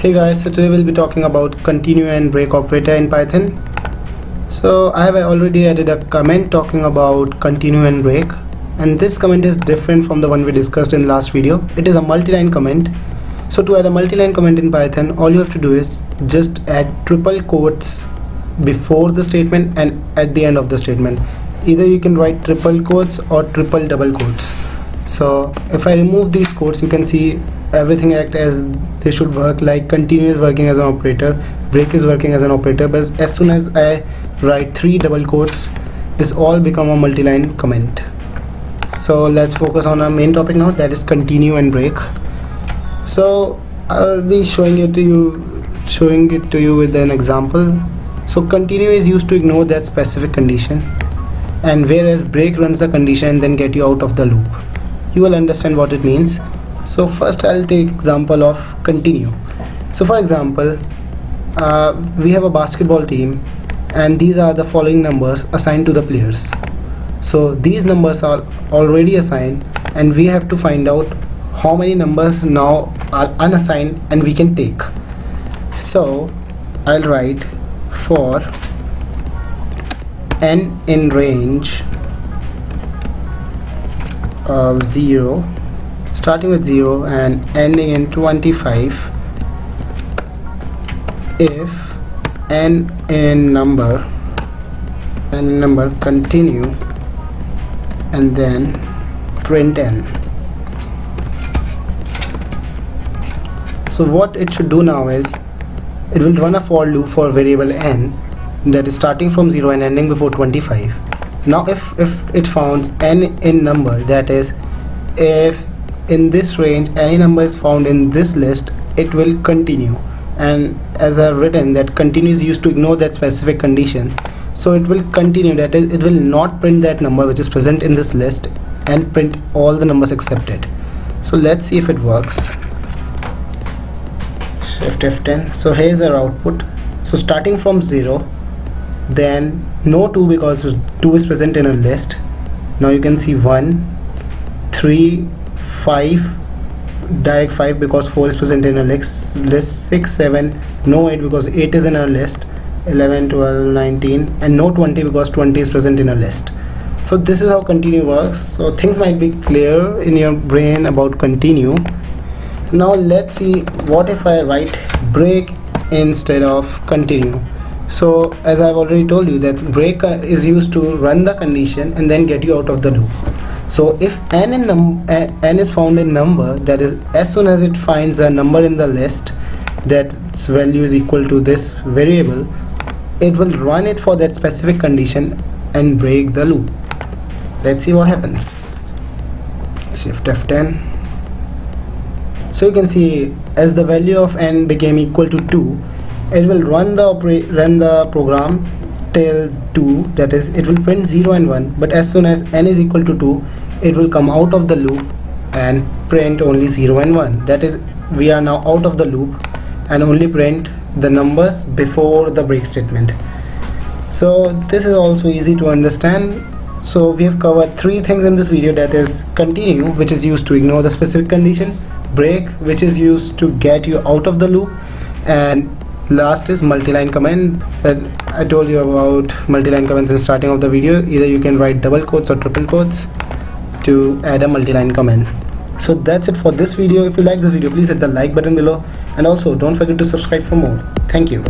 Hey guys, so today we'll be talking about continue and break operator in Python. So I have already added a comment talking about continue and break, and this comment is different from the one we discussed in last video. It is a multi-line comment. So to add a multi-line comment in Python, all you have to do is just add triple quotes before the statement and at the end of the statement. Either you can write triple quotes or triple double quotes. So if I remove these quotes, you can see everything act as they should work, like continue is working as an operator, break is working as an operator, but as soon as I write three double quotes, this all become a multi-line comment. So let's focus on our main topic now, that is continue and break. So I'll be showing it to you with an example. So continue is used to ignore that specific condition, and whereas break runs the condition and then get you out of the loop. You will understand what it means. So first I'll take example of continue. So for example, we have a basketball team and these are the following numbers assigned to the players. So these numbers are already assigned and we have to find out how many numbers now are unassigned and we can take. So I'll write for n in range of 0, starting with 0 and ending in 25, if n in number continue, and then print n. So what it should do now is it will run a for loop for variable n that is starting from 0 and ending before 25. Now if it founds n in number, that is if in this range any number is found in this list, it will continue. And as I've written, that continue is used to ignore that specific condition, so it will continue, that is it will not print that number which is present in this list and print all the numbers except it. So let's see if it works. Shift F10. So here's our output. So starting from 0, then no 2 because 2 is present in a list. Now you can see 1, 3, 5, direct 5 because 4 is present in a list, 6, 7, no 8 because 8 is in a list, 11, 12, 19, and no 20 because 20 is present in a list. So this is how continue works. So things might be clear in your brain about continue. Now let's see what if I write break instead of continue. So as I've already told you, that break is used to run the condition and then get you out of the loop. So if n is found in number, that is as soon as it finds a number in the list that its value is equal to this variable, it will run it for that specific condition and break the loop. Let's see what happens. Shift F10. So you can see as the value of n became equal to 2, it will run the program till 2, that is it will print 0 and 1, but as soon as n is equal to 2, it will come out of the loop and print only 0 and 1. That is, we are now out of the loop and only print the numbers before the break statement. So this is also easy to understand. So we have covered three things in this video, that is continue, which is used to ignore the specific condition, break, which is used to get you out of the loop, and last is multi-line comment. I told you about multi-line comments in the starting of the video. Either you can write double quotes or triple quotes to add a multi-line comment. So that's it for this video. If you like this video, please hit the like button below, and also don't forget to subscribe for more. Thank you.